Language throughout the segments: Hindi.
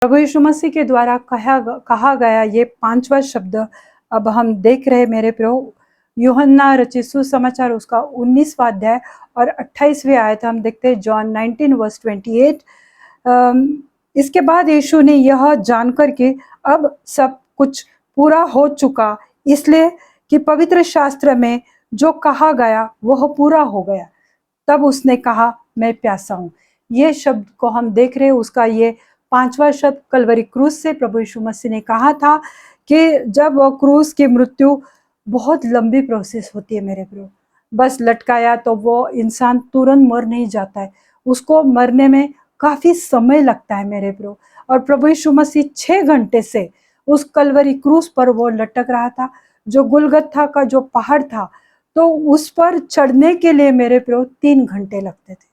प्रभु यीशु मसीह के द्वारा कहा गया ये 5वां शब्द अब हम देख रहे मेरे प्रभु, यूहन्ना रचित सुसमाचार उसका 19वां अध्याय और 28वें आयत हम देखते हैं, जॉन 19:28। इसके बाद यीशु ने यह जानकर कि अब सब कुछ पूरा हो चुका, इसलिए कि पवित्र शास्त्र में जो कहा गया वह पूरा हो गया, तब उसने कहा मैं प्यासा हूँ। ये शब्द को हम देख रहे हैं, उसका ये 5वां शब्द कलवरी क्रूस से प्रभु यीशु मसीह ने कहा था कि जब वो क्रूस की मृत्यु बहुत लंबी प्रोसेस होती है मेरे प्रभु, बस लटकाया तो वो इंसान तुरंत मर नहीं जाता है, उसको मरने में काफी समय लगता है मेरे प्रभु। और प्रभु यीशु मसीह 6 घंटे से उस कलवरी क्रूस पर वो लटक रहा था, जो गुलगत्था का जो पहाड़ था, तो उस पर चढ़ने के लिए मेरे प्रभु 3 घंटे लगते थे।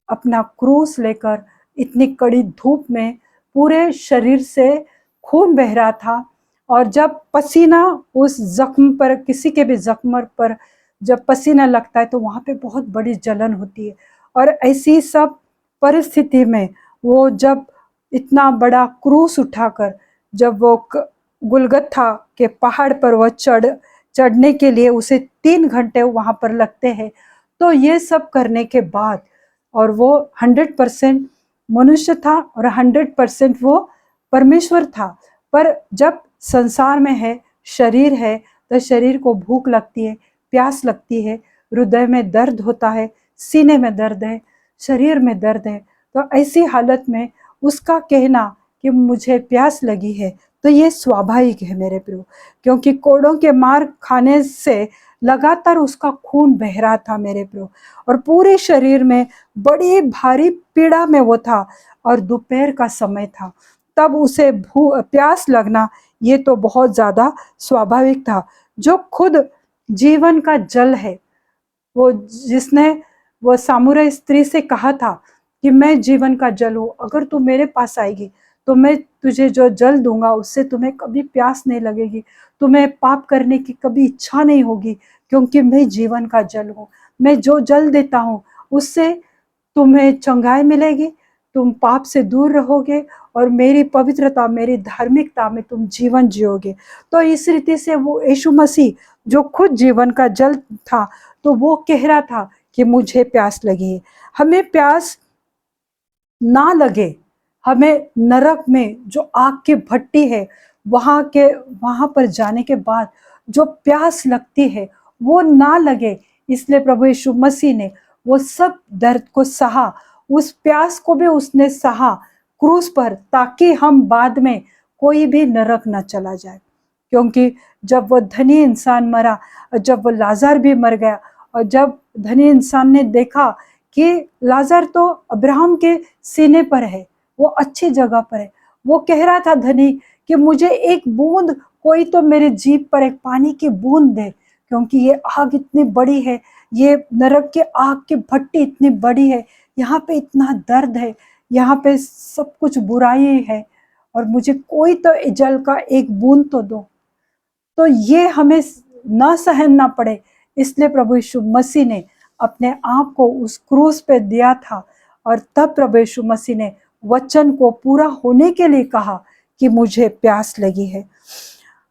अपना क्रूस लेकर इतनी कड़ी धूप में पूरे शरीर से खून बह रहा था, और जब पसीना उस जख्म पर, किसी के भी जख्म पर जब पसीना लगता है तो वहां पे बहुत बड़ी जलन होती है। और ऐसी सब परिस्थिति में वो जब इतना बड़ा क्रूस उठाकर जब वो गुलगत्था के पहाड़ पर वो चढ़ने के लिए उसे 3 घंटे वहां पर लगते हैं, तो ये सब करने के बाद, और वो 100% मनुष्य था और 100% वो परमेश्वर था। पर जब संसार में है, शरीर है, तो शरीर को भूख लगती है, प्यास लगती है, हृदय में दर्द होता है, सीने में दर्द है, शरीर में दर्द है। तो ऐसी हालत में उसका कहना कि मुझे प्यास लगी है, तो ये स्वाभाविक है मेरे प्रभु, क्योंकि कोड़ों के मार खाने से लगातार उसका खून बह रहा था मेरे प्रभु, और पूरे शरीर में बड़ी भारी पीड़ा में वो था, और दोपहर का समय था, तब उसे प्यास लगना ये तो बहुत ज्यादा स्वाभाविक था। जो खुद जीवन का जल है, वो जिसने वो सामुराई स्त्री से कहा था कि मैं जीवन का जल हूँ, अगर तू मेरे पास आएगी तो मैं तुझे जो जल दूंगा उससे तुम्हें कभी प्यास नहीं लगेगी, तुम्हें पाप करने की कभी इच्छा नहीं होगी, क्योंकि मैं जीवन का जल हूँ। मैं जो जल देता हूँ उससे तुम्हें चंगाई मिलेगी, तुम पाप से दूर रहोगे, और मेरी पवित्रता, मेरी धार्मिकता में तुम जीवन जियोगे। तो इस रीति से वो यीशु मसीह जो खुद जीवन का जल था, तो वो कह रहा था कि मुझे प्यास लगी है। हमें प्यास ना लगे, हमें नरक में जो आग की भट्टी है वहां पर जाने के बाद जो प्यास लगती है वो ना लगे, इसलिए प्रभु यीशु मसीह ने वो सब दर्द को सहा, उस प्यास को भी उसने सहा क्रूस पर, ताकि हम बाद में कोई भी नरक न चला जाए। क्योंकि जब वो धनी इंसान मरा, जब वो लाजर भी मर गया, और जब धनी इंसान ने देखा कि लाजर तो अब्राहम के सीने पर है, वो अच्छी जगह पर है, वो कह रहा था धनी कि मुझे एक बूंद, कोई तो मेरे जीभ पर एक पानी की बूंद दे, क्योंकि ये आग इतनी बड़ी है, ये नरक के आग की भट्टी इतनी बड़ी है, यहाँ पे इतना दर्द है, यहाँ पे सब कुछ बुराई है, और मुझे कोई तो जल का एक बूंद तो दो, तो ये हमें न सहन ना पड़े। इसलिए प्रभु यीशु मसीह ने अपने आप को उस क्रूस पे दिया था, और तब प्रभु यीशु मसीह ने वचन को पूरा होने के लिए कहा कि मुझे प्यास लगी है।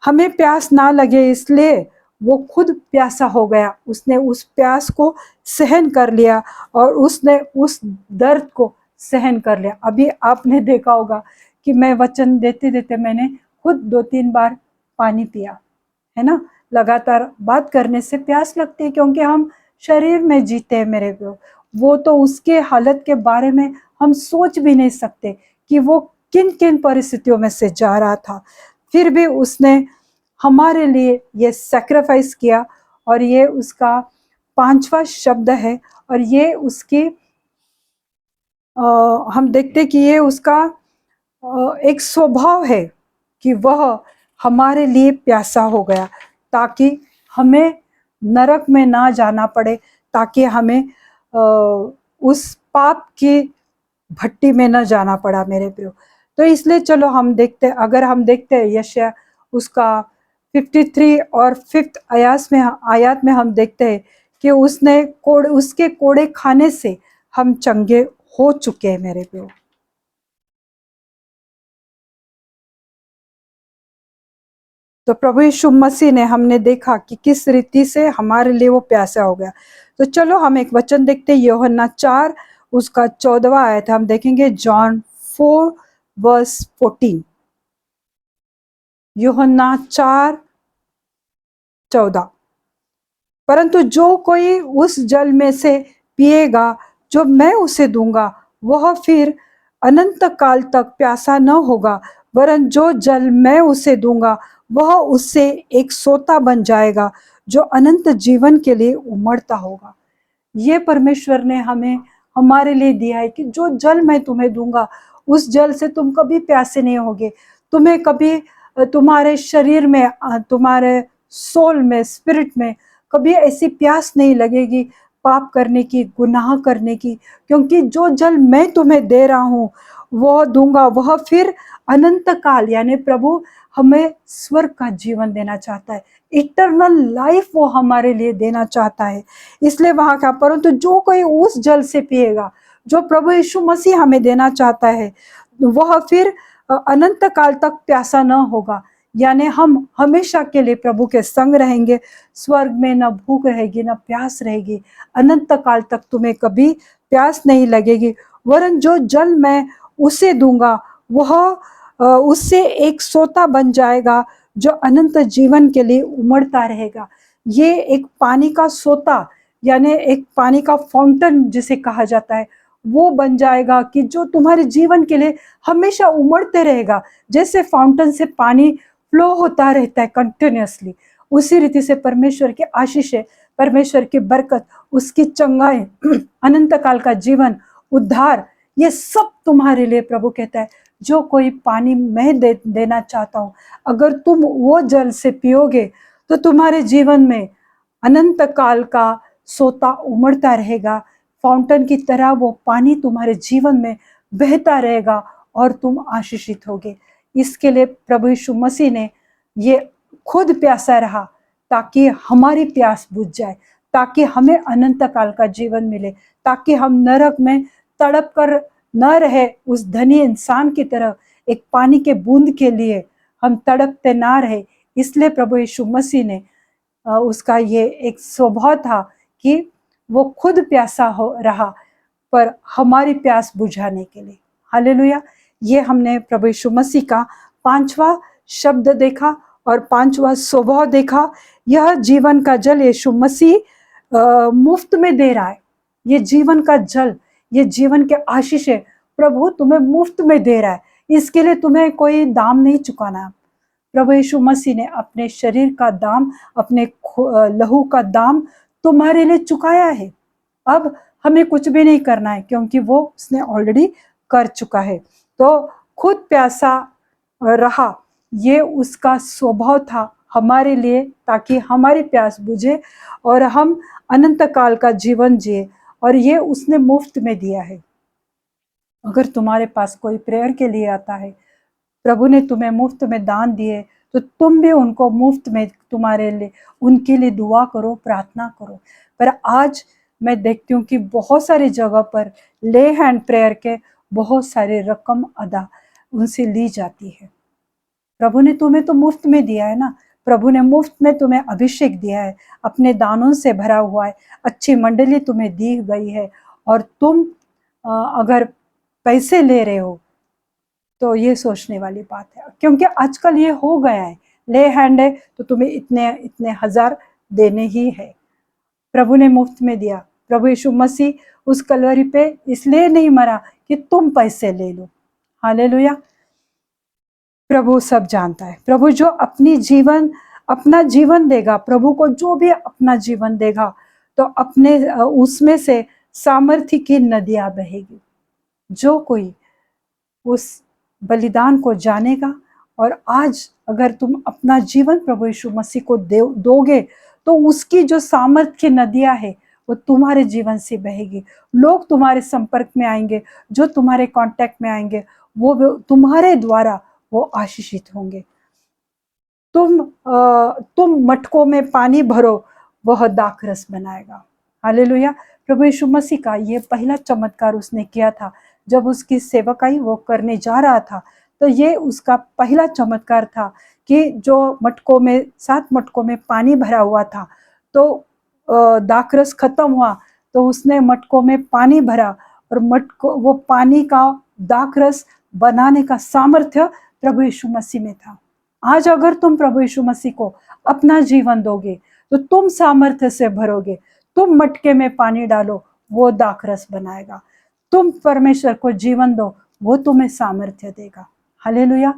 हमें प्यास ना लगे, इसलिए वो खुद प्यासा हो गया, उसने उस प्यास को सहन कर लिया, और उसने उस दर्द को सहन कर लिया। अभी आपने देखा होगा कि मैं वचन देते देते मैंने खुद 2-3 बार पानी पिया है ना। लगातार बात करने से प्यास लगती है, क्योंकि हम शरीर में जीते हैं मेरे को। वो तो उसके हालत के बारे में हम सोच भी नहीं सकते कि वो किन किन परिस्थितियों में से जा रहा था, फिर भी उसने हमारे लिए ये सैक्रिफाइस किया। और ये उसका 5वां शब्द है, और ये उसकी हम देखते कि ये उसका एक स्वभाव है कि वह हमारे लिए प्यासा हो गया, ताकि हमें नरक में ना जाना पड़े, ताकि हमें उस पाप की भट्टी में न जाना पड़ा मेरे प्रियो। तो इसलिए चलो हम देखते, अगर हम देखते हैं यशायाह उसका 53 और 5th आयत में हम देखते हैं कि उसके कोड़े खाने से हम चंगे हो चुके हैं मेरे प्रियो। तो प्रभु यीशु मसीह ने, हमने देखा कि किस रीति से हमारे लिए वो प्यासा हो गया। तो चलो हम एक वचन देखते हैं, यूहन्ना 4 उसका 14वां आयत हम देखेंगे, जॉन 4 वर्स 14। यूहन्ना 4:14। परंतु जो कोई उस जल में से पिएगा जो मैं उसे दूंगा, वह फिर अनंत काल तक प्यासा न होगा, वरन जो जल मैं उसे दूंगा वह उससे एक सोता बन जाएगा जो अनंत जीवन के लिए उमड़ता होगा। ये परमेश्वर ने हमें, हमारे लिए दिया है कि जो जल मैं तुम्हें दूंगा उस जल से तुम कभी प्यासे नहीं होगे। तुम्हें कभी तुम्हारे शरीर में, तुम्हारे सोल में, स्पिरिट में कभी ऐसी प्यास नहीं लगेगी पाप करने की, गुनाह करने की, क्योंकि जो जल मैं तुम्हें दे रहा हूँ वो दूंगा, वह फिर अनंत काल, यानी प्रभु हमें स्वर्ग का जीवन देना चाहता है, इटर्नल लाइफ वो हमारे लिए देना चाहता है। इसलिए वहां का, परंतु जो कोई उस जल से पिएगा जो प्रभु यीशु मसीह हमें देना चाहता है, वह फिर अनंत काल तक प्यासा न होगा, यानी हम हमेशा के लिए प्रभु के संग रहेंगे। स्वर्ग में न भूख रहेगी न प्यास रहेगी, अनंत काल तक तुम्हें कभी प्यास नहीं लगेगी। वरन जो जल मैं उसे दूंगा वह उससे एक सोता बन जाएगा जो अनंत जीवन के लिए उमड़ता रहेगा। ये एक पानी का सोता, यानी एक पानी का फाउंटेन जिसे कहा जाता है, वो बन जाएगा कि जो तुम्हारे जीवन के लिए हमेशा उमड़ते रहेगा। जैसे फाउंटेन से पानी फ्लो होता रहता है कंटिन्यूअसली, उसी रीति से परमेश्वर की आशीषें, परमेश्वर की बरकत, उसकी चंगाई, अनंत काल का जीवन, उद्धार, ये सब तुम्हारे लिए प्रभु कहता है। जो कोई पानी मैं देना चाहता हूँ, अगर तुम वो जल से पियोगे तो तुम्हारे जीवन में अनंत काल का सोता उमड़ता रहेगा। फाउंटेन की तरह वो पानी तुम्हारे जीवन में बहता रहेगा और तुम आशीषित होगे। इसके लिए प्रभु यीशु मसीह ने ये खुद प्यासा रहा ताकि हमारी प्यास बुझ जाए, ताकि हमें अनंत काल का जीवन मिले, ताकि हम नरक में तड़प कर न रहे उस धनी इंसान की तरह, एक पानी के बूंद के लिए हम तड़पते ना रहे। इसलिए प्रभु यीशु मसीह ने, उसका ये एक स्वभाव था कि वो खुद प्यासा हो रहा पर हमारी प्यास बुझाने के लिए। हालेलुया। ये हमने प्रभु यीशु मसीह का 5वां शब्द देखा और 5वां स्वभाव देखा। यह जीवन का जल यीशु मसीह मुफ्त में दे रहा है। ये जीवन का जल, ये जीवन के आशीष है, प्रभु तुम्हें मुफ्त में दे रहा है। इसके लिए तुम्हें कोई दाम नहीं चुकाना। प्रभु यीशु मसीह ने अपने शरीर का दाम, अपने लहू का दाम तुम्हारे लिए चुकाया है। अब हमें कुछ भी नहीं करना है क्योंकि वो उसने ऑलरेडी कर चुका है। तो खुद प्यासा रहा, ये उसका स्वभाव था हमारे लिए, ताकि हमारी प्यास बुझे और हम अनंत काल का जीवन जिए, और ये उसने मुफ्त में दिया है। अगर तुम्हारे पास कोई प्रेयर के लिए आता है, प्रभु ने तुम्हें मुफ्त में दान दिए, तो तुम भी उनको मुफ्त में, तुम्हारे लिए, उनके लिए दुआ करो, प्रार्थना करो। पर आज मैं देखती हूँ कि बहुत सारी जगह पर ले हैंड प्रेयर के बहुत सारे रकम अदा उनसे ली जाती है। प्रभु ने तुम्हें तो मुफ्त में दिया है ना, प्रभु ने मुफ्त में तुम्हें अभिषेक दिया है, अपने दानों से भरा हुआ है, अच्छी मंडली तुम्हें दी गई है, और तुम अगर पैसे ले रहे हो तो ये सोचने वाली बात है, क्योंकि आजकल ये हो गया है, ले हैंड है तो तुम्हें इतने इतने हजार देने ही है। प्रभु ने मुफ्त में दिया। प्रभु यीशु मसीह उस कलवरी पे इसलिए नहीं मरा कि तुम पैसे ले लो। हालेलुया। प्रभु सब जानता है। प्रभु जो अपना जीवन देगा, प्रभु को जो भी अपना जीवन देगा, तो अपने उसमें से सामर्थ्य की नदियां बहेगी। जो कोई उस बलिदान को जानेगा, और आज अगर तुम अपना जीवन प्रभु यीशु मसीह को दोगे, तो उसकी जो सामर्थ्य की नदियां है वो तुम्हारे जीवन से बहेगी। लोग तुम्हारे संपर्क में आएंगे, जो तुम्हारे कांटेक्ट में आएंगे, वो तुम्हारे द्वारा वो आशीषित होंगे। तुम मटकों में पानी भरो, वह दाखरस बनाएगा। हालेलुया। प्रभु यीशु मसीह का ये पहला चमत्कार उसने किया था। जब उसकी सेवकाई वो करने जा रहा था, तो ये उसका पहला चमत्कार था कि जो मटकों में 7 मटकों में पानी भरा हुआ था, तो दाखरस खत्म हुआ तो उसने मटकों में पानी भरा और मटको वो पानी का दाखरस बनाने का सामर्थ्य प्रभु यीशु मसीह में था। आज अगर तुम प्रभु यीशु मसीह को अपना जीवन दोगे तो तुम सामर्थ्य से भरोगे। तुम मटके में पानी डालो, वो दाखरस बनाएगा। तुम परमेश्वर को जीवन दो, वो तुम्हें सामर्थ्य देगा। हालेलुया।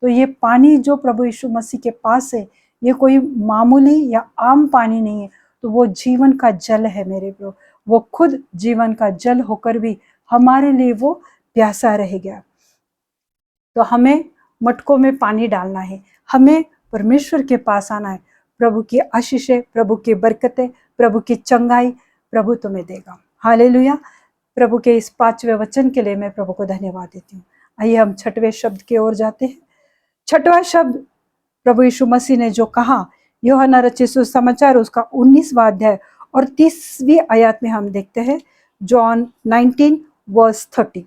तो ये पानी जो प्रभु यीशु मसीह के पास है, ये कोई मामूली या आम पानी नहीं है, तो वो जीवन का जल है मेरे प्रभु। वो खुद जीवन का जल होकर भी हमारे लिए वो प्यासा रह गया। तो हमें मटकों में पानी डालना है, हमें परमेश्वर के पास आना है। प्रभु की आशीषें, प्रभु की बरकतें, प्रभु की चंगाई प्रभु तुम्हें देगा। हालेलुया। प्रभु के इस 5वें वचन के लिए मैं प्रभु को धन्यवाद देती हूँ। आइए हम 6वें शब्द की ओर जाते हैं। 6वां शब्द प्रभु यीशु मसीह ने जो कहा, यूहन्ना रचित सुसमाचार उसका 19वां अध्याय और 30वीं आयत में हम देखते हैं, जॉन 19:30।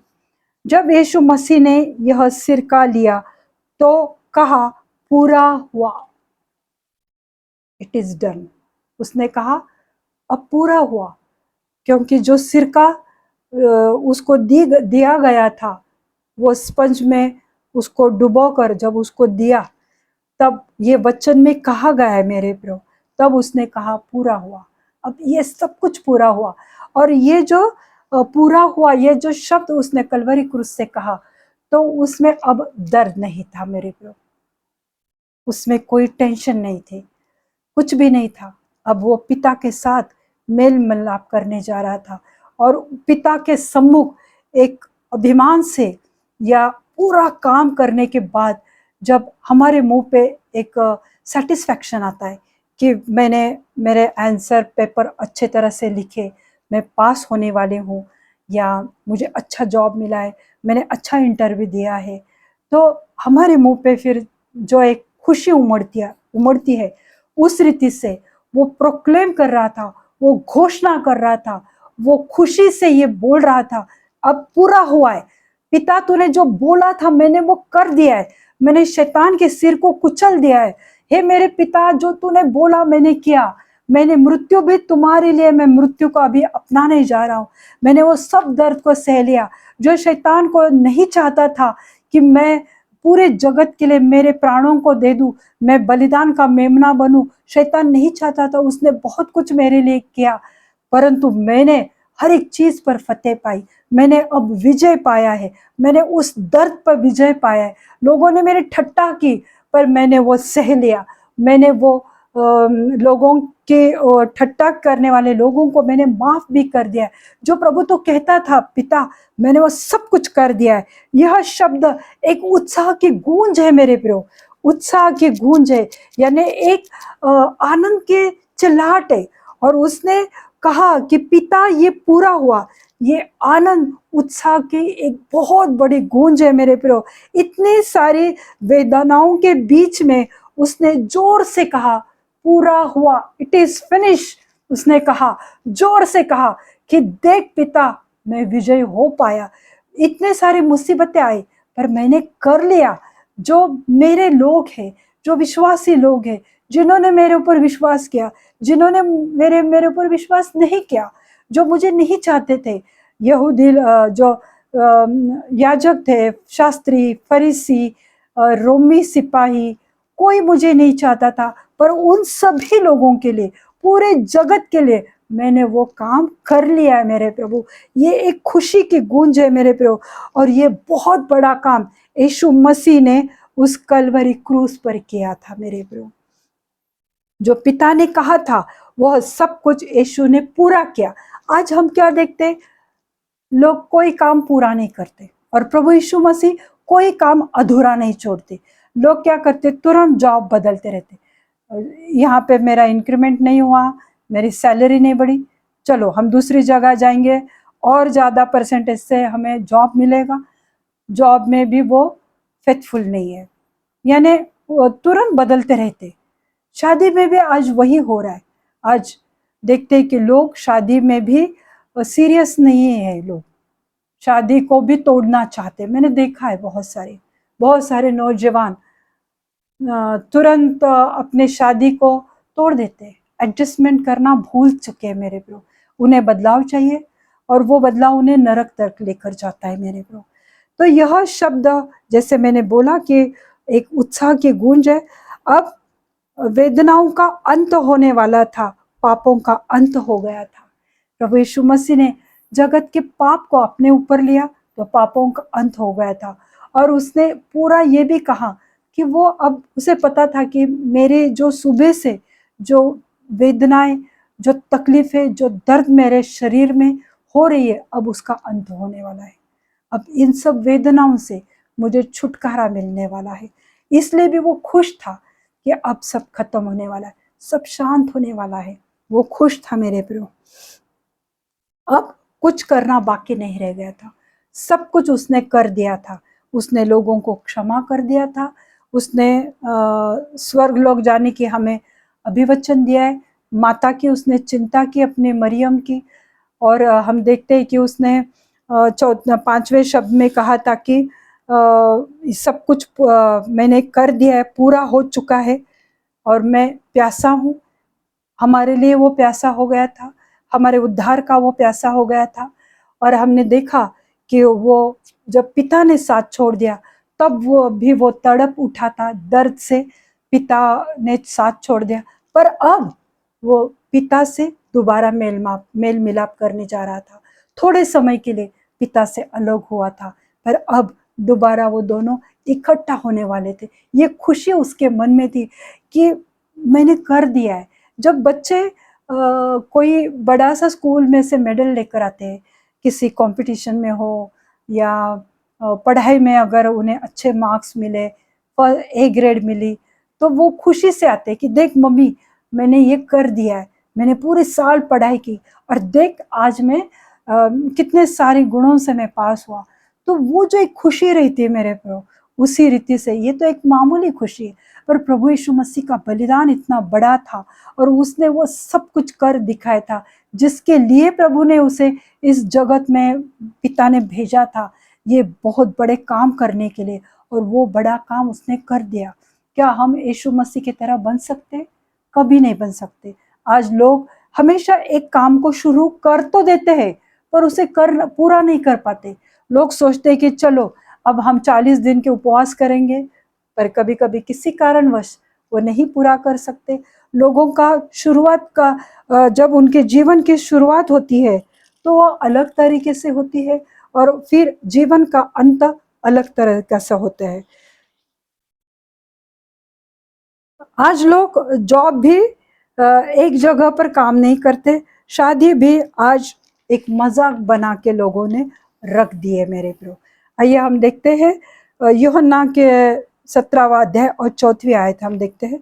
जब यीशु मसीह ने यह सिरका लिया तो कहा, पूरा हुआ, इट इज डन। उसने कहा अब पूरा हुआ, क्योंकि जो सिरका उसको दिया गया था, वो स्पंज में उसको डुबोकर जब उसको दिया, तब ये वचन में कहा गया है मेरे प्रभु, तब उसने कहा पूरा हुआ। अब ये सब कुछ पूरा हुआ। और ये जो पूरा हुआ, ये जो शब्द उसने कलवरी क्रूस से कहा, तो उसमें अब दर्द नहीं था मेरे प्रभु, उसमें कोई टेंशन नहीं थी, कुछ भी नहीं था। अब वो पिता के साथ मेल मिलाप करने जा रहा था और पिता के सम्मुख एक अभिमान से या पूरा काम करने के बाद जब हमारे मुंह पे एक सेटिस्फैक्शन आता है कि मैंने मेरे आंसर पेपर अच्छे तरह से लिखे, मैं पास होने वाले हूँ, या मुझे अच्छा जॉब मिला है, मैंने अच्छा इंटरव्यू दिया है, तो हमारे मुंह पे फिर जो एक खुशी उमड़ती है, उस रीति से वो प्रोक्लेम कर रहा था, वो घोषणा कर रहा था, वो खुशी से ये बोल रहा था, अब पूरा हुआ है पिता, तूने जो बोला था मैंने वो कर दिया है, मैंने शैतान के सिर को कुचल दिया है। हे मेरे पिता, जो तूने बोला मैंने किया, मैंने मृत्यु भी तुम्हारे लिए, मैं मृत्यु को अभी अपनाने जा रहा हूँ। मैंने वो सब दर्द को सह लिया जो शैतान को नहीं चाहता था कि मैं पूरे जगत के लिए मेरे प्राणों को दे दूं, मैं बलिदान का मेमना बनूं। शैतान नहीं चाहता था, उसने बहुत कुछ मेरे लिए किया, परंतु मैंने हर एक चीज पर फतेह पाई, मैंने अब विजय पाया है, मैंने उस दर्द पर विजय पाया है। लोगों ने मेरी ठट्टा की पर मैंने वो सह लिया, मैंने वो लोगों के ठट्टा करने वाले लोगों को मैंने माफ भी कर दिया है। जो प्रभु तो कहता था पिता मैंने वो सब कुछ कर दिया है। यह शब्द एक उत्साह की गूंज है मेरे प्रियो, उत्साह की गूंज है, यानी एक आनंद के चिल्लाहट है। और उसने कहा कि पिता ये पूरा हुआ, ये आनंद उत्साह की एक बहुत बड़ी गूंज है मेरे प्रियो। इतनी सारी वेदनाओं के बीच में उसने जोर से कहा पूरा हुआ, इट इज फिनिश। उसने कहा, जोर से कहा कि देख पिता मैं विजय हो पाया। इतने सारी मुसीबतें आई पर मैंने कर लिया। जो मेरे लोग हैं, जो विश्वासी लोग हैं, जिन्होंने मेरे ऊपर विश्वास किया, जिन्होंने मेरे ऊपर विश्वास नहीं किया, जो मुझे नहीं चाहते थे, यहूदी जो याजक थे, शास्त्री, फरीसी, रोमी सिपाही, कोई मुझे नहीं चाहता था, पर उन सभी लोगों के लिए, पूरे जगत के लिए मैंने वो काम कर लिया है मेरे प्रभु। ये एक खुशी की गूंज है मेरे प्रभु। और ये बहुत बड़ा काम यीशु मसीह ने उस कलवरी क्रूस पर किया था मेरे प्रभु। जो पिता ने कहा था वह सब कुछ यीशु ने पूरा किया। आज हम क्या देखते, लोग कोई काम पूरा नहीं करते, और प्रभु यीशु मसीह कोई काम अधूरा नहीं छोड़ते। लोग क्या करते, तुरंत जॉब बदलते रहते। यहाँ पे मेरा इंक्रीमेंट नहीं हुआ, मेरी सैलरी नहीं बढ़ी, चलो हम दूसरी जगह जाएंगे और ज़्यादा परसेंटेज से हमें जॉब मिलेगा। जॉब में भी वो फेथफुल नहीं है, यानी तुरंत बदलते रहते। शादी में भी आज वही हो रहा है। आज देखते हैं कि लोग शादी में भी सीरियस नहीं है, लोग शादी को भी तोड़ना चाहते। मैंने देखा है बहुत सारे, बहुत सारे नौजवान तुरंत अपने शादी को तोड़ देते हैं, एडजस्टमेंट करना भूल चुके हैं मेरे प्रभु। उन्हें बदलाव चाहिए और वो बदलाव उन्हें नरक तक लेकर जाता है मेरे प्रभु। तो यह शब्द, जैसे मैंने बोला कि एक उत्साह की गूंज है। अब वेदनाओं का अंत होने वाला था, पापों का अंत हो गया था। प्रभु यीशु मसीह ने जगत के पाप को अपने ऊपर लिया तो पापों का अंत हो गया था। और उसने पूरा ये भी कहा कि वो, अब उसे पता था कि मेरे जो सुबह से जो वेदनाएं, जो तकलीफें, जो दर्द मेरे शरीर में हो रही है, अब उसका अंत होने वाला है। अब इन सब वेदनाओं से मुझे छुटकारा मिलने वाला है। इसलिए भी वो खुश था कि अब सब खत्म होने वाला है, सब शांत होने वाला है। वो खुश था मेरे प्रियो। अब कुछ करना बाकी नहीं रह गया था, सब कुछ उसने कर दिया था। उसने लोगों को क्षमा कर दिया था। उसने स्वर्ग लोक जाने की हमें अभिवचन दिया है। माता की उसने चिंता की, अपने मरियम की। और हम देखते हैं कि उसने 5वें शब्द में कहा था कि सब कुछ मैंने कर दिया है, पूरा हो चुका है और मैं प्यासा हूँ। हमारे लिए वो प्यासा हो गया था, हमारे उद्धार का वो प्यासा हो गया था। और हमने देखा कि वो जब पिता ने साथ छोड़ दिया तब वो तड़प उठा था दर्द से, पिता ने साथ छोड़ दिया। पर अब वो पिता से दोबारा मेल मिलाप करने जा रहा था। थोड़े समय के लिए पिता से अलग हुआ था, पर अब दोबारा वो दोनों इकट्ठा होने वाले थे। ये खुशी उसके मन में थी कि मैंने कर दिया है। जब बच्चे कोई बड़ा सा स्कूल में से मेडल लेकर आते हैं, किसी कंपटीशन में हो या पढ़ाई में अगर उन्हें अच्छे मार्क्स मिले, ए ग्रेड मिली, तो वो खुशी से आते हैं कि देख मम्मी, मैंने ये कर दिया है, मैंने पूरे साल पढ़ाई की और देख आज मैं कितने सारे गुणों से मैं पास हुआ। तो वो जो एक खुशी रहती है मेरे प्रभु, उसी रीति से ये तो एक मामूली खुशी है, पर प्रभु यीशु मसीह का बलिदान इतना बड़ा था और उसने वो सब कुछ कर दिखाया था जिसके लिए प्रभु ने उसे इस जगत में पिता ने भेजा था, ये बहुत बड़े काम करने के लिए। और वो बड़ा काम उसने कर दिया। क्या हम यीशु मसीह की तरह बन सकते? कभी नहीं बन सकते। आज लोग हमेशा एक काम को शुरू कर तो देते हैं पर उसे पूरा नहीं कर पाते। लोग सोचते हैं कि चलो अब हम 40 दिन के उपवास करेंगे, पर कभी कभी किसी कारणवश वो नहीं पूरा कर सकते। लोगों का शुरुआत का जब उनके जीवन की शुरुआत होती है तो वो अलग तरीके से होती है और फिर जीवन का अंत अलग तरह का से होता है। आज लोग जॉब भी एक जगह पर काम नहीं करते, शादी भी आज एक मजाक बना के लोगों ने रख दी है मेरे प्रो। आइए हम देखते हैं यूहन्ना के 17वां अध्याय और 4वीं आयत हम देखते हैं।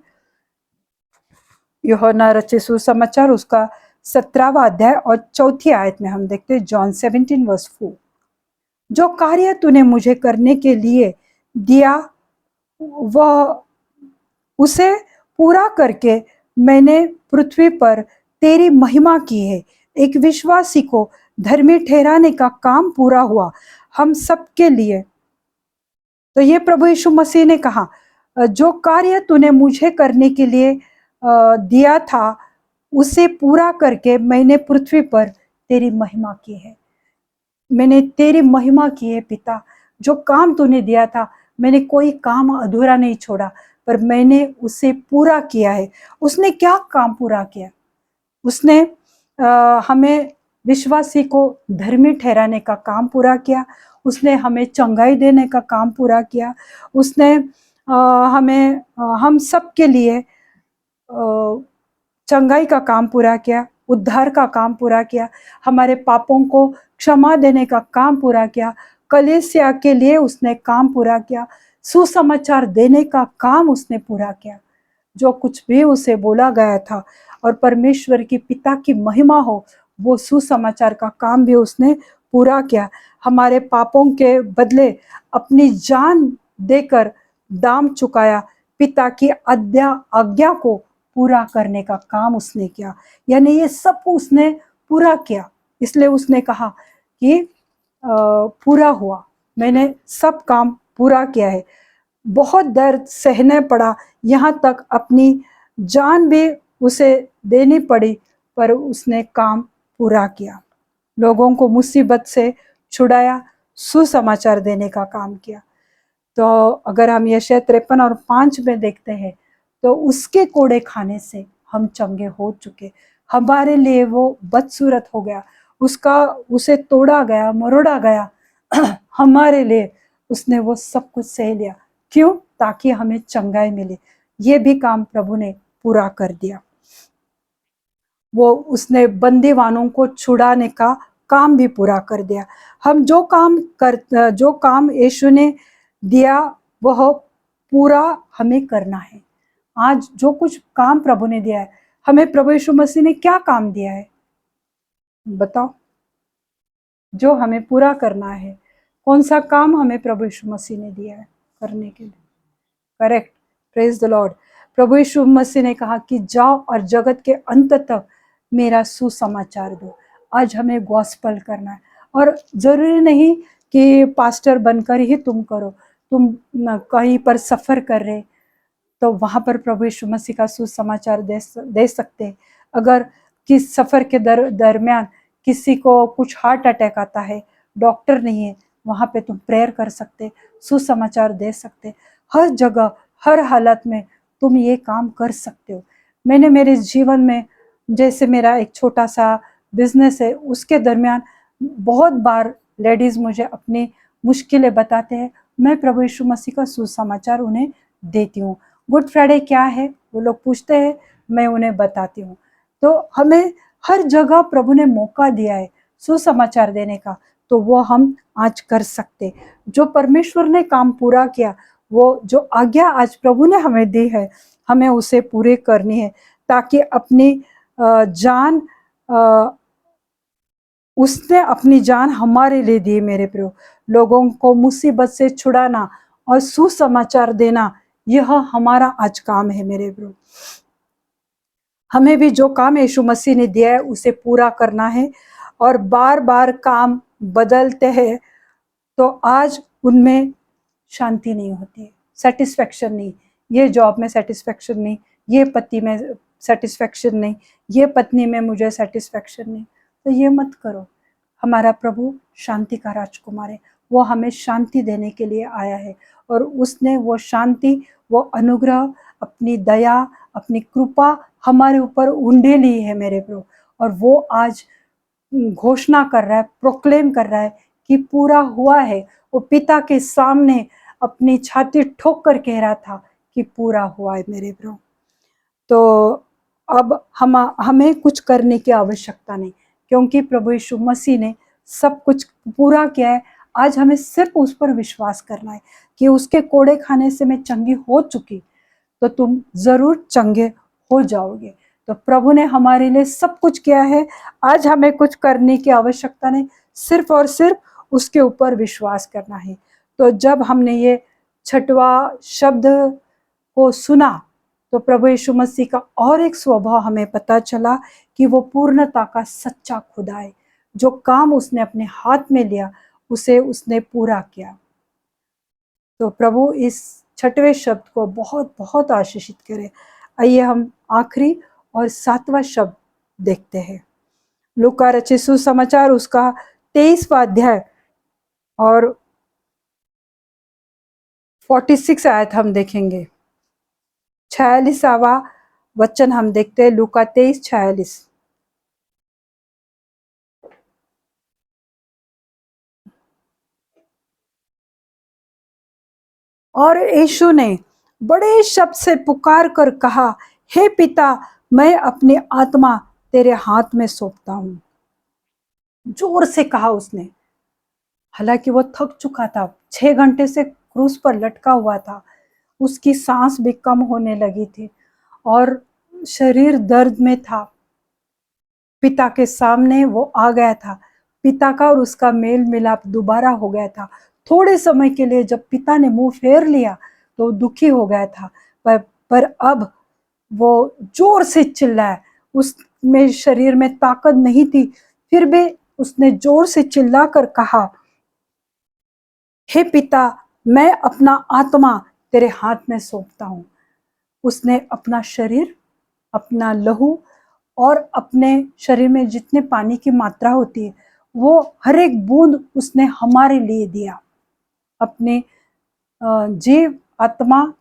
यूहन्ना रचित सुसमाचार उसका 17वां अध्याय और 4थी आयत में हम देखते हैं, जॉन 17:4। जो कार्य तूने मुझे करने के लिए दिया वह उसे पूरा करके मैंने पृथ्वी पर तेरी महिमा की है। एक विश्वासी को धर्मी ठहराने का काम पूरा हुआ हम सबके लिए। तो ये प्रभु यीशु मसीह ने कहा, जो कार्य तूने मुझे करने के लिए दिया था उसे पूरा करके मैंने पृथ्वी पर तेरी महिमा की है। मैंने तेरी महिमा की है पिता। जो काम तूने दिया था मैंने कोई काम अधूरा नहीं छोड़ा, पर मैंने उसे पूरा किया है। उसने क्या काम पूरा किया? उसने हमें विश्वासी को धर्मी ठहराने का काम पूरा किया। उसने हमें चंगाई देने का काम पूरा किया। उसने हमें हम सब के लिए चंगाई का काम पूरा किया, उद्धार का काम पूरा किया, हमारे पापों को क्षमा देने का काम पूरा किया, कलीसिया के लिए उसने काम पूरा किया, सुसमाचार देने का काम उसने पूरा किया। जो कुछ भी उसे बोला गया था और परमेश्वर की पिता की महिमा हो, वो सुसमाचार का काम भी उसने पूरा किया। हमारे पापों के बदले अपनी जान देकर दाम चुकाया, पिता की आज्ञा को पूरा करने का काम उसने किया। यानी ये सब उसने पूरा किया, इसलिए उसने कहा कि पूरा हुआ, मैंने सब काम पूरा किया है। बहुत दर्द सहने पड़ा, यहाँ तक अपनी जान भी उसे देनी पड़ी, पर उसने काम पूरा किया। लोगों को मुसीबत से छुड़ाया, सुसमाचार देने का काम किया। तो अगर हम यशायाह 53 और 5 में देखते हैं, तो उसके कोड़े खाने से हम चंगे हो चुके, हमारे लिए वो बदसूरत हो गया, उसे तोड़ा गया, मरोड़ा गया हमारे लिए उसने वो सब कुछ सह लिया। क्यों? ताकि हमें चंगाई मिले। ये भी काम प्रभु ने पूरा कर दिया। वो उसने बंदीवानों को छुड़ाने का काम भी पूरा कर दिया। हम जो काम यीशु ने दिया वह पूरा हमें करना है। आज जो कुछ काम प्रभु ने दिया है, हमें प्रभु यीशु मसीह ने क्या काम दिया है बताओ, जो हमें पूरा करना है। कौन सा काम हमें प्रभु यीशु मसीह ने दिया है करने के लिए? Correct, praise the lord. प्रभु यीशु मसीह ने कहा कि जाओ और जगत के अंत तक मेरा सुसमाचार दो। आज हमें गॉस्पल करना है, और जरूरी नहीं कि पास्टर बनकर ही तुम करो। तुम कहीं पर सफर कर रहे, तो वहां पर प्रभु यीशु मसीह का सुसमाचार दे सकते। अगर किस सफर के दरमियान किसी को कुछ हार्ट अटैक आता है, डॉक्टर नहीं है, वहां पे तुम प्रेयर कर सकते, सुसमाचार दे सकते। हर जगह, हर हालत में तुम ये काम कर सकते हो। मैंने मेरे जीवन में, जैसे मेरा एक छोटा सा बिजनेस है, उसके दरमियान बहुत बार लेडीज मुझे अपनी मुश्किलें बताते हैं, मैं प्रभु यीशु मसीह का सुसमाचार उन्हें देती हूँ। गुड फ्राइडे क्या है वो लोग पूछते हैं, मैं उन्हें बताती हूँ। तो हमें हर जगह प्रभु ने मौका दिया है सुसमाचार देने का, तो वो हम आज कर सकते। जो परमेश्वर ने काम पूरा किया, वो जो आज्ञा आज प्रभु ने हमें दी है, हमें उसे पूरे करनी है, ताकि अपनी जान, उसने अपनी जान हमारे लिए दी। मेरे प्रियो, लोगों को मुसीबत से छुड़ाना और सुसमाचार देना, यह हमारा आज काम है। मेरे प्रियो, हमें भी जो काम यीशु मसीह ने दिया है उसे पूरा करना है। और बार बार काम बदलते हैं तो आज उनमें शांति नहीं होती, सेटिस्फेक्शन नहीं। ये जॉब में सेटिस्फेक्शन नहीं, ये पति में सेटिस्फेक्शन नहीं, ये पत्नी में मुझे सेटिस्फेक्शन नहीं, तो ये मत करो। हमारा प्रभु शांति का राजकुमार है, वो हमें शांति देने के लिए आया है, और उसने वो शांति, वो अनुग्रह, अपनी दया, अपनी कृपा हमारे ऊपर उंडेली है मेरे प्रभु। और वो आज घोषणा कर रहा है, प्रोक्लेम कर रहा है कि पूरा हुआ है। वो पिता के सामने अपनी छाती ठोक कर कह रहा था कि पूरा हुआ है मेरे प्रभु। तो अब हमें कुछ करने की आवश्यकता नहीं, क्योंकि प्रभु यीशु मसीह ने सब कुछ पूरा किया है। आज हमें सिर्फ उस पर विश्वास करना है कि उसके कोड़े खाने से मैं चंगी हो चुकी, तो तुम जरूर चंगे हो जाओगे। तो प्रभु ने हमारे लिए सब कुछ किया है, आज हमें कुछ करने की आवश्यकता नहीं, सिर्फ और सिर्फ उसके ऊपर विश्वास करना है। तो जब हमने ये 6वां शब्द को सुना, तो प्रभु यीशु मसीह का और एक स्वभाव हमें पता चला कि वो पूर्णता का सच्चा खुदा है। जो काम उसने अपने हाथ में लिया, उसे उसने पूरा किया। तो प्रभु इस 6वें शब्द को बहुत बहुत आशीषित करे। आइए हम आखिरी और 7वां शब्द देखते हैं। लूका रचित सुसमाचार उसका 23वां अध्याय और 46 आयत हम देखेंगे। 46वां वचन हम देखते हैं, लूका 23:46। और यीशु ने बड़े शब्द से पुकार कर कहा, हे पिता, मैं अपनी आत्मा तेरे हाथ में सौंपता हूं। जोर से कहा उसने, हालांकि वो थक चुका था, 6 घंटे से क्रूस पर लटका हुआ था, उसकी सांस भी कम होने लगी थी और शरीर दर्द में था। पिता के सामने वो आ गया था, पिता का और उसका मेल मिलाप दोबारा हो गया था। थोड़े समय के लिए जब पिता ने मुंह फेर लिया तो दुखी हो गया था, पर अब वो जोर से चिल्लाया। उसमें शरीर में ताकत नहीं थी, फिर भी उसने जोर से चिल्लाकर कहा, हे पिता, मैं अपना आत्मा तेरे हाथ में सौंपता हूँ। उसने अपना शरीर, अपना लहू और अपने शरीर में जितने पानी की मात्रा होती है वो हर एक बूंद उसने हमारे लिए दिया। अपने जीव, आत्मा,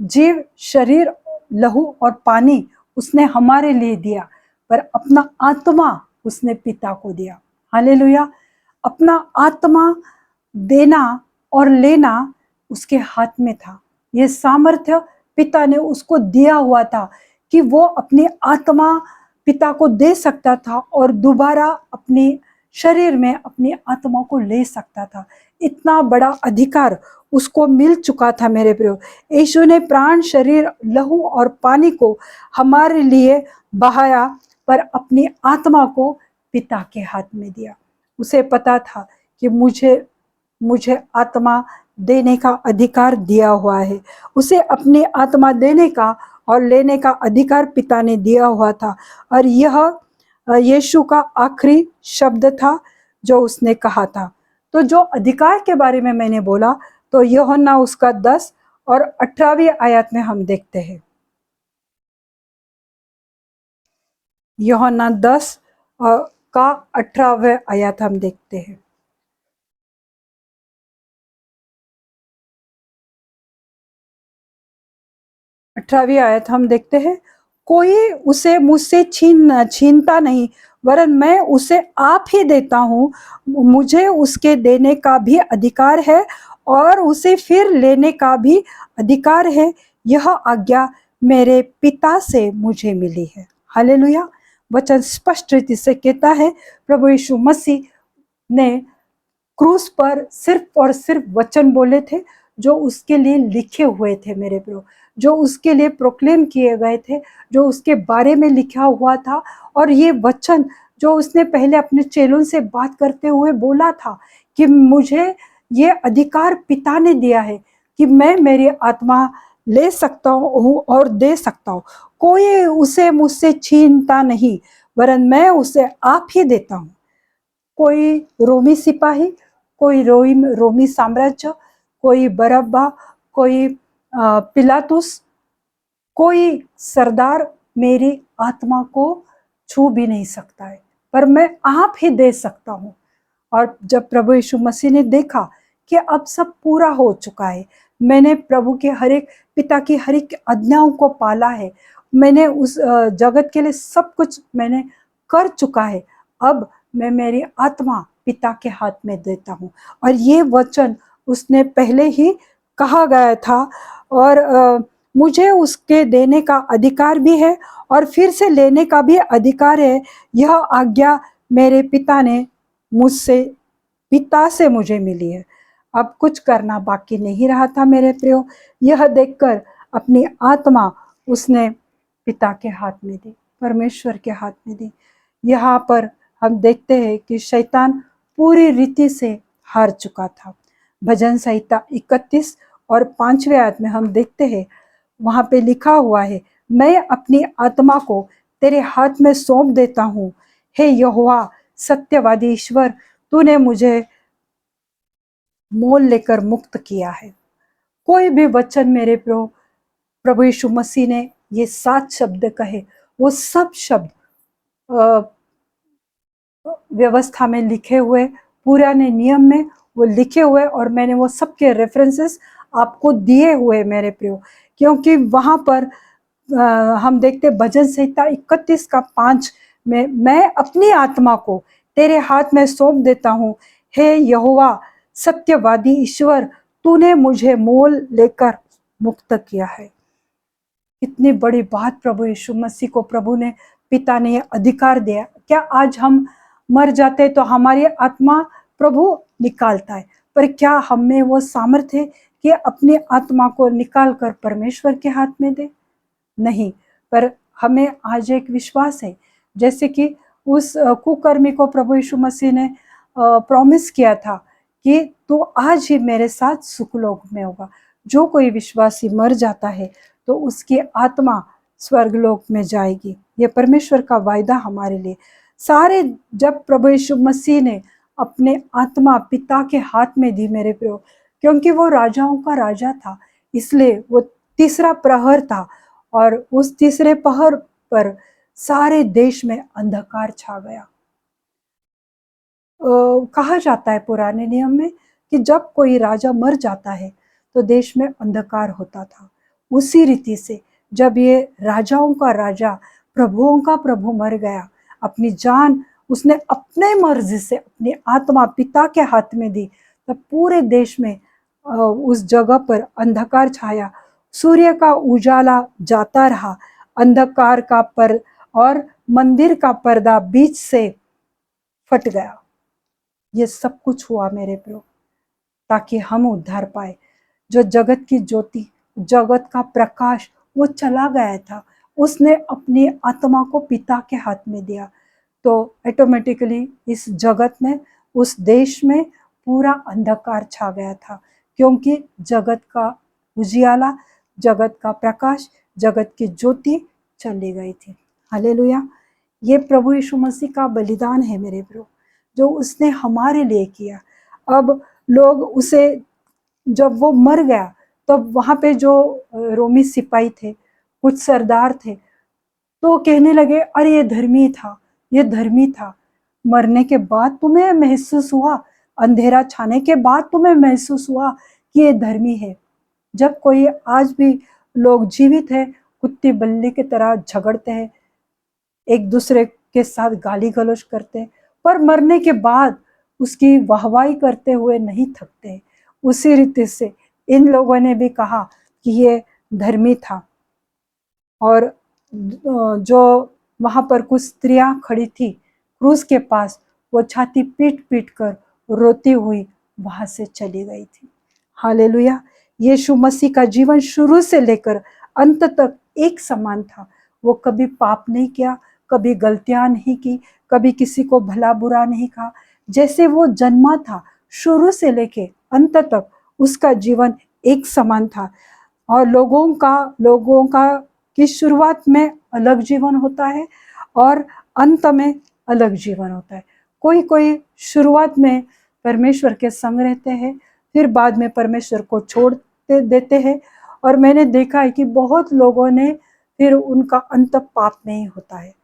जीव, शरीर, लहू और पानी उसने हमारे लिए दिया, पर अपना आत्मा उसने पिता को दिया। हालेलुया। अपना आत्मा देना और लेना उसके हाथ में था। ये सामर्थ्य पिता ने उसको दिया हुआ था कि वो अपनी आत्मा पिता को दे सकता था और दोबारा अपने शरीर में अपनी आत्मा को ले सकता था। इतना बड़ा अधिकार उसको मिल चुका था मेरे प्रियो। यीशु ने प्राण, शरीर, लहू और पानी को हमारे लिए बहाया, पर अपनी आत्मा को पिता के हाथ में दिया। उसे पता था कि मुझे आत्मा देने का अधिकार दिया हुआ है। उसे अपनी आत्मा देने का और लेने का अधिकार पिता ने दिया हुआ था, और यह यीशु का आखिरी शब्द था जो उसने कहा था। तो जो अधिकार के बारे में मैंने बोला, तो यूहन्ना उसका 10 और 18वीं आयत में हम देखते हैं। यूहन्ना 10 का 18वां आयत हम देखते हैं। 18वीं आयत हम देखते हैं, कोई उसे मुझसे छीनता नहीं, वरन मैं उसे आप ही देता हूँ। मुझे उसके देने का भी अधिकार है और उसे फिर लेने का भी अधिकार है। यह आज्ञा मेरे पिता से मुझे मिली है। हालेलुया। वचन स्पष्ट रीति से कहता है, प्रभु यीशु मसीह ने क्रूस पर सिर्फ और सिर्फ वचन बोले थे जो उसके लिए लिखे हुए थे मेरे प्रो, जो उसके लिए प्रोक्लेम किए गए थे, जो उसके बारे में लिखा हुआ था। और ये वचन जो उसने पहले अपने चेलों से बात करते हुए बोला था कि मुझे ये अधिकार पिता ने दिया है कि मैं मेरी आत्मा ले सकता हूँ और दे सकता हूँ। कोई उसे मुझसे छीनता नहीं, वरन मैं उसे आप ही देता हूँ। कोई रोमी सिपाही, कोई रोमी साम्राज्य, कोई बरब्बा, कोई पिलातुस, कोई सरदार मेरी आत्मा को छू भी नहीं सकता है, पर मैं आप ही दे सकता हूँ। और जब प्रभु यीशु मसीह ने देखा कि अब सब पूरा हो चुका है, मैंने प्रभु के हर एक, पिता की हर एक आज्ञाओं को पाला है, मैंने उस जगत के लिए सब कुछ मैंने कर चुका है, अब मैं मेरी आत्मा पिता के हाथ में देता हूँ। और ये वचन उसने पहले ही कहा गया था, और मुझे उसके देने का अधिकार भी है और फिर से लेने का भी अधिकार है। यह आज्ञा मेरे पिता ने मुझसे, पिता से मुझे मिली है। अब कुछ करना बाकी नहीं रहा था मेरे प्रियो। यह देखकर अपनी आत्मा उसने पिता के हाथ में दी, परमेश्वर के हाथ में दी। यहाँ पर हम देखते हैं कि शैतान पूरी रीति से हार चुका था। भजन संहिता 31 और 5वें आयत में हम देखते हैं, वहां पे लिखा हुआ है, मैं अपनी आत्मा को तेरे हाथ में सौंप देता हूँ। हे यहोवा सत्यवादी ईश्वर, तूने मुझे मोल लेकर मुक्त किया है। कोई भी वचन मेरे प्रभु यीशु मसीह ने ये 7 शब्द कहे, वो सब शब्द व्यवस्था में लिखे हुए, पुराने नियम में वो लिखे हुए, और मैंने वो सबके रेफरेंसेस आपको दिए हुए मेरे प्रियो। क्योंकि वहां पर हम देखते भजन संहिता 31 का 5 में, मैं अपनी आत्मा को तेरे हाथ में सौंप देता हूँ। हे यहोवा सत्यवादी ईश्वर, तूने मुझे मोल लेकर मुक्त किया है। कितनी बड़ी बात प्रभु यीशु मसीह को प्रभु ने, पिता ने अधिकार दिया। क्या आज हम मर जाते तो हमारी आत्मा प्रभु निकालता है, पर क्या हम में वो सामर्थ्य है कि अपनी आत्मा को निकाल कर परमेश्वर के हाथ में दे? नहीं। पर हमें आज एक विश्वास है, जैसे कि उस कुकर्मी को प्रभु यीशु मसीह ने प्रॉमिस किया था कि तू आज ही मेरे साथ सुखलोक में होगा। जो कोई विश्वासी मर जाता है तो उसकी आत्मा स्वर्गलोक में जाएगी। ये परमेश्वर का वायदा हमारे लिए। सारे, जब प्रभु यीशु मसीह ने अपने आत्मा पिता के हाथ में दी मेरे प्रियो, क्योंकि वो राजाओं का राजा था, इसलिए वो तीसरा प्रहर था और उस तीसरे प्रहर पर सारे देश में अंधकार छा गया। कहा जाता है पुराने नियम में कि जब कोई राजा मर जाता है तो देश में अंधकार होता था। उसी रीति से जब ये राजाओं का राजा, प्रभुओं का प्रभु मर गया, अपनी जान उसने अपने मर्जी से, अपनी आत्मा पिता के हाथ में दी, तब पूरे देश में उस जगह पर अंधकार छाया। सूर्य का उजाला जाता रहा, अंधकार का पर और मंदिर का पर्दा बीच से फट गया। ये सब कुछ हुआ मेरे प्रियो, ताकि हम उद्धार पाए। जो जगत की ज्योति, जगत का प्रकाश, वो चला गया था। उसने अपनी आत्मा को पिता के हाथ में दिया, तो ऑटोमेटिकली इस जगत में, उस देश में पूरा अंधकार छा गया था, क्योंकि जगत का उजियाला, जगत का प्रकाश, जगत की ज्योति चली गई थी। हालेलुया। ये प्रभु यीशु मसीह का बलिदान है मेरे प्रियो, जो उसने हमारे लिए किया। अब लोग उसे, जब वो मर गया, तब वहां पे जो रोमी सिपाही थे, कुछ सरदार थे, तो कहने लगे अरे ये धर्मी था, ये धर्मी था। मरने के बाद तुम्हें महसूस हुआ, अंधेरा छाने के बाद तुम्हें महसूस हुआ कि ये धर्मी है। जब कोई, आज भी लोग जीवित है, कुत्ते बिल्ली की तरह झगड़ते हैं, एक दूसरे के साथ गाली गलौज करते हैं, पर मरने के बाद उसकी वाहवाही करते हुए नहीं थकते। उसी रीति से इन लोगों ने भी कहा कि ये धर्मी था। और जो वहां पर कुछ स्त्रियां खड़ी थी क्रूस के पास, वो छाती पीट पीट कर रोती हुई वहां से चली गई थी। हालेलुया। यीशु मसीह का जीवन शुरू से लेकर अंत तक एक समान था। वो कभी पाप नहीं किया, कभी गलतियां नहीं की, कभी किसी को भला बुरा नहीं कहा। जैसे वो जन्मा था, शुरू से लेके अंत तक उसका जीवन एक समान था। और लोगों का की शुरुआत में अलग जीवन होता है और अंत में अलग जीवन होता है। कोई कोई शुरुआत में परमेश्वर के संग रहते हैं, फिर बाद में परमेश्वर को छोड़ देते हैं। और मैंने देखा है कि बहुत लोगों ने, फिर उनका अंत पाप में ही होता है।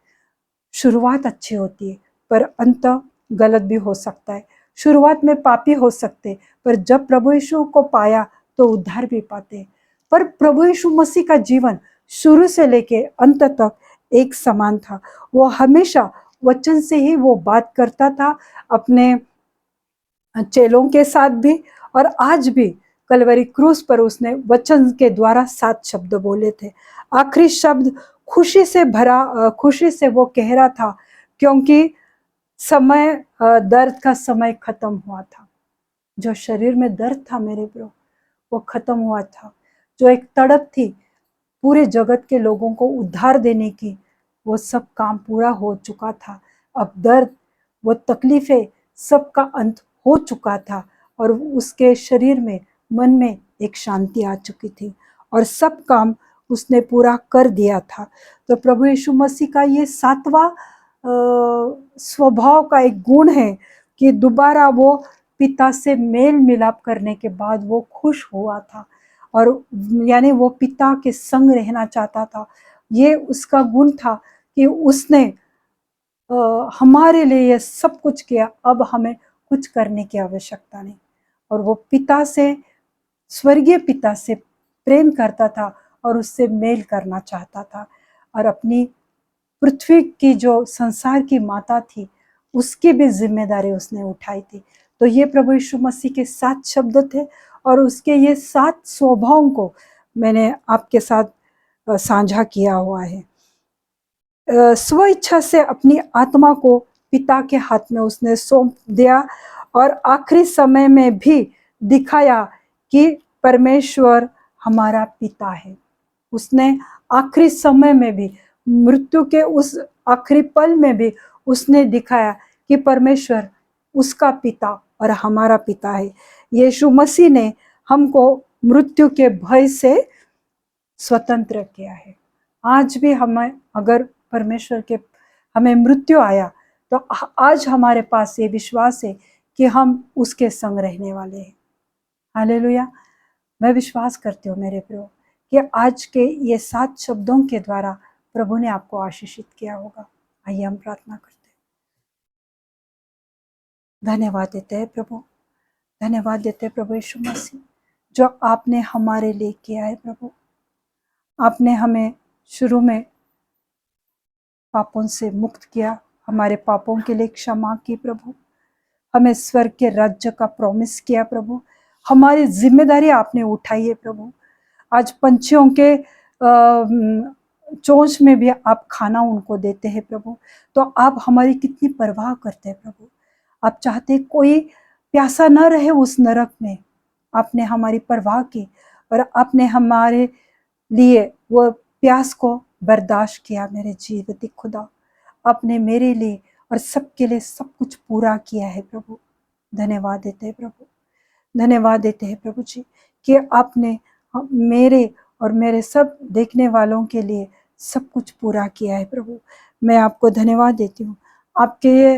शुरुआत अच्छी होती है पर अंत गलत भी हो सकता है। शुरुआत में पापी हो सकते, पर जब प्रभु यीशु को पाया तो उद्धार भी पाते। पर प्रभु यीशु मसीह का जीवन शुरू से लेके अंत तक एक समान था। वो हमेशा वचन से ही वो बात करता था, अपने चेलों के साथ भी, और आज भी कलवरी क्रूस पर उसने वचन के द्वारा 7 शब्द बोले थे। आखिरी शब्द खुशी से वो कह रहा था, क्योंकि समय, दर्द का समय खत्म हुआ था। जो शरीर में दर्द था मेरे प्रो, वो खत्म हुआ था। जो एक तड़प थी पूरे जगत के लोगों को उद्धार देने की, वो सब काम पूरा हो चुका था। अब दर्द, वो तकलीफें, सबका अंत हो चुका था और उसके शरीर में, मन में एक शांति आ चुकी थी और सब काम उसने पूरा कर दिया था। तो प्रभु यीशु मसीह का ये 7वां स्वभाव का एक गुण है कि दोबारा वो पिता से मेल मिलाप करने के बाद वो खुश हुआ था, और यानी वो पिता के संग रहना चाहता था। ये उसका गुण था कि उसने हमारे लिए ये सब कुछ किया, अब हमें कुछ करने की आवश्यकता नहीं। और वो पिता से, स्वर्गीय पिता से प्रेम करता था और उससे मेल करना चाहता था। और अपनी पृथ्वी की, जो संसार की माता थी, उसकी भी जिम्मेदारी उसने उठाई थी। तो ये प्रभु यीशु मसीह के 7 शब्द थे और उसके ये 7 स्वभावों को मैंने आपके साथ साझा किया हुआ है। स्व इच्छा से अपनी आत्मा को पिता के हाथ में उसने सौंप दिया और आखिरी समय में भी दिखाया कि परमेश्वर हमारा पिता है। उसने आखिरी समय में भी, मृत्यु के उस आखिरी पल में भी उसने दिखाया कि परमेश्वर उसका पिता और हमारा पिता है। यीशु मसीह ने हमको मृत्यु के भय से स्वतंत्र किया है। आज भी हमें, अगर परमेश्वर के, हमें मृत्यु आया, तो आज हमारे पास ये विश्वास है कि हम उसके संग रहने वाले हैं। हालेलुया। मैं विश्वास करती हूँ मेरे प्रभु कि आज के ये 7 शब्दों के द्वारा प्रभु ने आपको आशीषित किया होगा। आइए हम प्रार्थना करते हैं। धन्यवाद देते हैं प्रभु, धन्यवाद देते हैं प्रभु यीशु मसीह, जो आपने हमारे लिए किया है प्रभु। आपने हमें शुरू में पापों से मुक्त किया, हमारे पापों के लिए क्षमा की प्रभु, हमें स्वर्ग के राज्य का प्रॉमिस किया प्रभु, हमारी जिम्मेदारी आपने उठाई है प्रभु। आज पंछियों के चोंच में भी आप खाना उनको देते हैं प्रभु, तो आप हमारी कितनी परवाह करते हैं प्रभु। आप चाहते कोई प्यासा न रहे उस नरक में, आपने हमारी परवाह की और आपने हमारे लिए वो प्यास को बर्दाश्त किया। मेरे जीवती खुदा, आपने मेरे लिए और सबके लिए सब कुछ पूरा किया है प्रभु। धन्यवाद देते हैं प्रभु, धन्यवाद देते हैं प्रभु जी कि आपने मेरे और मेरे सब देखने वालों के लिए सब कुछ पूरा किया है प्रभु। मैं आपको धन्यवाद देती हूँ। आपके